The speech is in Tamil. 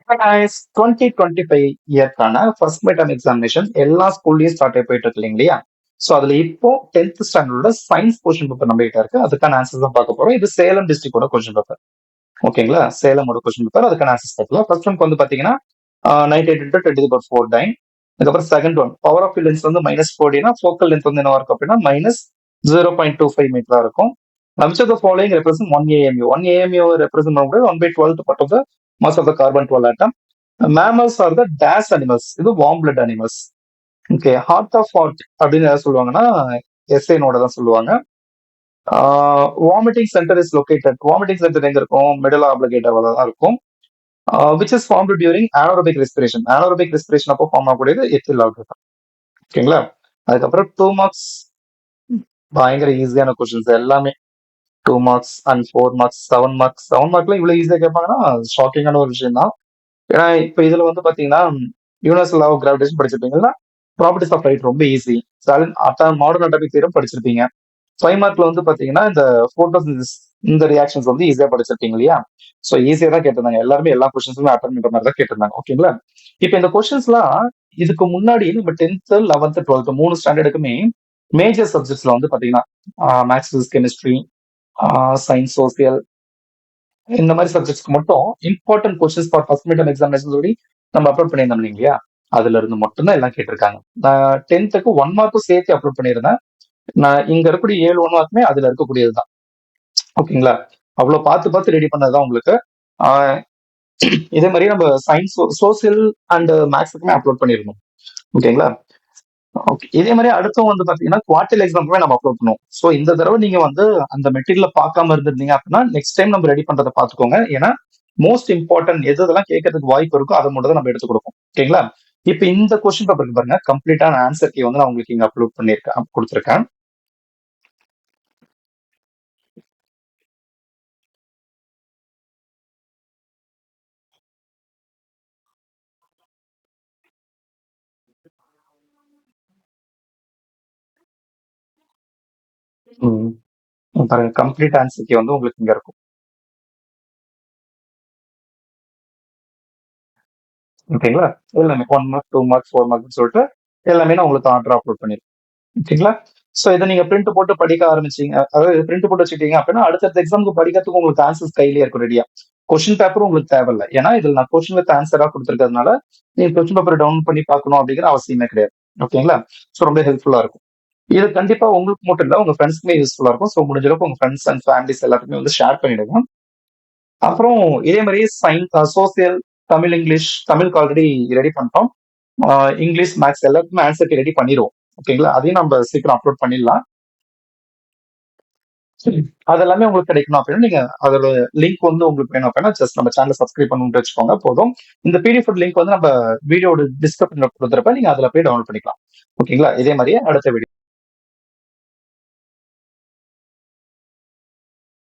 guys, 2025 இயர்க்கான ஃபர்ஸ்ட் மிட் டர்ம் எக்ஸாமினேஷன் எல்லா ஸ்கூல்லயும் ஸ்டார்ட் ஆகி போயிட்டு இருக்கு இல்லையா? சோ அதுல இப்போ 10th ஸ்டாண்டர்டோட சயின்ஸ் போர்ஷன் பேப்பர் நம்ம கிட்ட இருக்கு. அதுக்கான ஆன்சர்ஸ் தான் பார்க்க போறோம். இது சேலம் டிஸ்ட்ரிக்டோட கொஸ்டின் பேப்பர். ஓகேங்களா? சேலமோட கொஸ்டின் பேப்பர், அதுக்கான ஆன்சர்ஸ் பார்க்கலாம். ஃபர்ஸ்ட் ஒன்க்கு வந்து பாத்தீங்கன்னா 98 into 10 to the power 4 dyne. அதுக்கப்புறம் second one power of lens வந்து -4 ஃபோக்கல் லென்த் வந்து என்ன இருக்கும் அப்படின்னா -0.25 மீட்டரா இருக்கும். Which of the following represent 1 AMU? 1 AMU represent 1 by 12th part of the mass of the carbon 12 atom. Mammals are the dash animals. இது warm blood animals. Okay, heart of heart அப்படின்னு எதாவது சொல்லுவாங்கன்னா எஸ்ஐ நோட தான் சொல்லுவாங்க. Vomiting centre is located. Vomiting centre எங்க இருக்கும்? மிடில் ஆப்ளிகேட்டர்ல தான் இருக்கும். Which is formed during anaerobic respiration. anaerobic respiration அப்போ ஃபார்ம் ஆகக்கூடியது எத்தில் ஆல்கஹால். ஓகேங்களா? அதுக்கப்புறம் 2 மார்க்ஸ் பயங்கர ஈஸியான கொஸ்டின்ஸ் எல்லாமே. 2 மார்க்ஸ் அண்ட் 4 மார்க்ஸ், 7 மார்க்ஸ். 7 மார்க்ல இவ்வளவு ஈஸியா கேட்பாங்கன்னா ஷாக்கிங்கான ஒரு விஷயம் தான். ஏன்னா இப்ப இதுல வந்து பாத்தீங்கன்னா யூனிவர்சல் லா ஆஃப் கிராவிடேஷன் படிச்சிருப்பீங்கன்னா ப்ராப்பர்ட்டிஸ் ஆஃப் லைட் ரொம்ப ஈஸி. மாடர்ன் அட்டாமிக் தியரம் படிச்சிருப்பீங்க. 5 மார்க்ல வந்து பாத்தீங்கன்னா இந்த போட்டோசிந்தசிஸ் இந்த ரியாக்ஷன்ஸ் வந்து ஈஸியா படிச்சிருப்பீங்க இல்லையா? சோ ஈஸியா தான் கேட்டிருந்தாங்க. எல்லாருமே எல்லா கொஸ்டின்ஸுமே அட்டன் பண்ற மாதிரி தான் கேட்டிருந்தாங்க. ஓகேங்களா? இப்ப இந்த கொஸ்டின்ஸ்லாம் இதுக்கு முன்னாடி நம்ம 10th 11th 12th 3 ஸ்டாண்டர்டுக்குமே மேஜர் சப்ஜெக்ட்ஸ்ல வந்து பாத்தீங்கன்னா maths, physics, chemistry, science, social இந்த மாதிரி சப்ஜெக்ட்ஸ்க்கு மட்டும் important questions for first mid term examination சொல்லி நம்ம அப்லோட் பண்ணியிருந்தோம் இல்லையா? அதுல இருந்து மட்டும் தான் எல்லாம் கேட்டிருக்காங்க. நான் 10th 1 மார்க்கும் சேர்த்து அப்லோட் பண்ணியிருந்தேன். நான் இங்க இருக்கக்கூடிய 7 1 மார்க்குமே அதுல இருக்கக்கூடியதுதான். ஓகேங்களா? அவ்வளவு பார்த்து பார்த்து ரெடி பண்ணதுதான் உங்களுக்கு. இதே மாதிரி நம்ம சயின்ஸ், சோசியல் அண்ட் மேக்ஸுக்குமே அப்லோட் பண்ணிருந்தோம். ஓகேங்களா? ஓகே, இதே மாதிரி அடுத்தும் வந்து பாத்தீங்கன்னா குவார்டர்லி எக்ஸாம்க்குமே நம்ம அப்லோட் பண்ணுவோம். சோ இந்த தடவை நீங்க வந்து அந்த மெட்டீரியல் பார்க்காம இருந்திருந்தீங்க அப்படின்னா நெக்ஸ்ட் டைம் நம்ம ரெடி பண்றதை பாத்துக்கோங்க. ஏன்னா மோஸ்ட் இம்பார்ட்டன்ட் எதெல்லாம் கேட்கறதுக்கு வாய்ப்பு இருக்கோ அதை மட்டும் தான் நம்ம எடுத்து கொடுப்போம். ஓகேங்களா? இப்ப இந்த கொஸ்டின் பேப்பருக்கு பாருங்க, கம்ப்ளீட்டான ஆன்சர் கீ வந்து நான் உங்களுக்கு இங்க அப்லோட் பண்ணிருக்கேன், கொடுத்துருக்கேன். பாருங்க, கம்ப்ளீட் ஆன்சர் கீ வந்து உங்களுக்கு இங்க இருக்கும். ஓகேங்களா? எல்லாமே 1 மார்க், 2 மார்க், 4 மார்க்னு சொல்லிட்டு எல்லாமே நான் உங்களுக்கு ஆர்டர் அப்லோட் பண்ணிருக்கேன். ஓகேங்களா? சோ இதை நீங்க பிரிண்ட் போட்டு படிக்க ஆரம்பிச்சீங்க, அதாவது பிரிண்ட் போட்டு வச்சுட்டீங்க அப்படின்னா அடுத்த எக்ஸாமுக்கு படிக்கிறதுக்கு உங்களுக்கு ஆன்சர்ஸ் கையிலேயே இருக்கும் ரெடியா. கொஸ்டின் பேப்பரும் உங்களுக்கு தேவையில்லை. ஏன்னா இதுல நான் கொஸ்டின் வித் ஆன்சரா கொடுத்துருக்கிறதுனால நீங்க கொஸ்டின் பேப்பர் டவுன்லோட் பண்ணி பார்க்கணும் அப்படிங்கிற அவசியமே கிடையாது. ஓகேங்களா? சோ ரொம்ப ஹெல்ப்ஃபுல்லா இருக்கும். இது கண்டிப்பா உங்களுக்கு மட்டும் இல்ல, உங்க ஃப்ரெண்ட்ஸ்க்குமே யூஸ்ஃபுல்லா இருக்கும். சோ முடிஞ்ச அளவுக்கு உங்க ஃப்ரெண்ட்ஸ் அண்ட் ஃபேமிலிஸ் எல்லாத்துக்குமே வந்து ஷேர் பண்ணிடுங்க. அப்புறம் இதே மாதிரி சயின்ஸ், சோசியல், தமிழ், இங்கிலீஷ், தமிழுக்கு ஆல்ரெடி ரெடி பண்ணிட்டோம். இங்கிலீஷ், மேத்ஸ் எல்லாத்துக்குமே ஆன்சர் ரெடி பண்ணிடுவோம். ஓகேங்களா? அதையும் நம்ம சீக்கிரம் அப்லோட் பண்ணிடலாம். அதெல்லாமே உங்களுக்கு கிடைக்கணும் அப்படின்னா நீங்க அதோட லிங்க் வந்து உங்களுக்கு வேணும் அப்படின்னா ஜஸ்ட் நம்ம சேனல் சப்ஸ்கிரைப் பண்ணிட்டு வச்சுக்கோங்க போதும். இந்த பிடிஎஃப் லிங்க் வந்து நம்ம வீடியோட டிஸ்கிரிப்ஷன்ல கொடுத்துறப்ப நீங்க அதுல போய் டவுன்லோட் பண்ணிக்கலாம். ஓகேங்களா? இதே மாதிரியே அடுத்த வீடியோ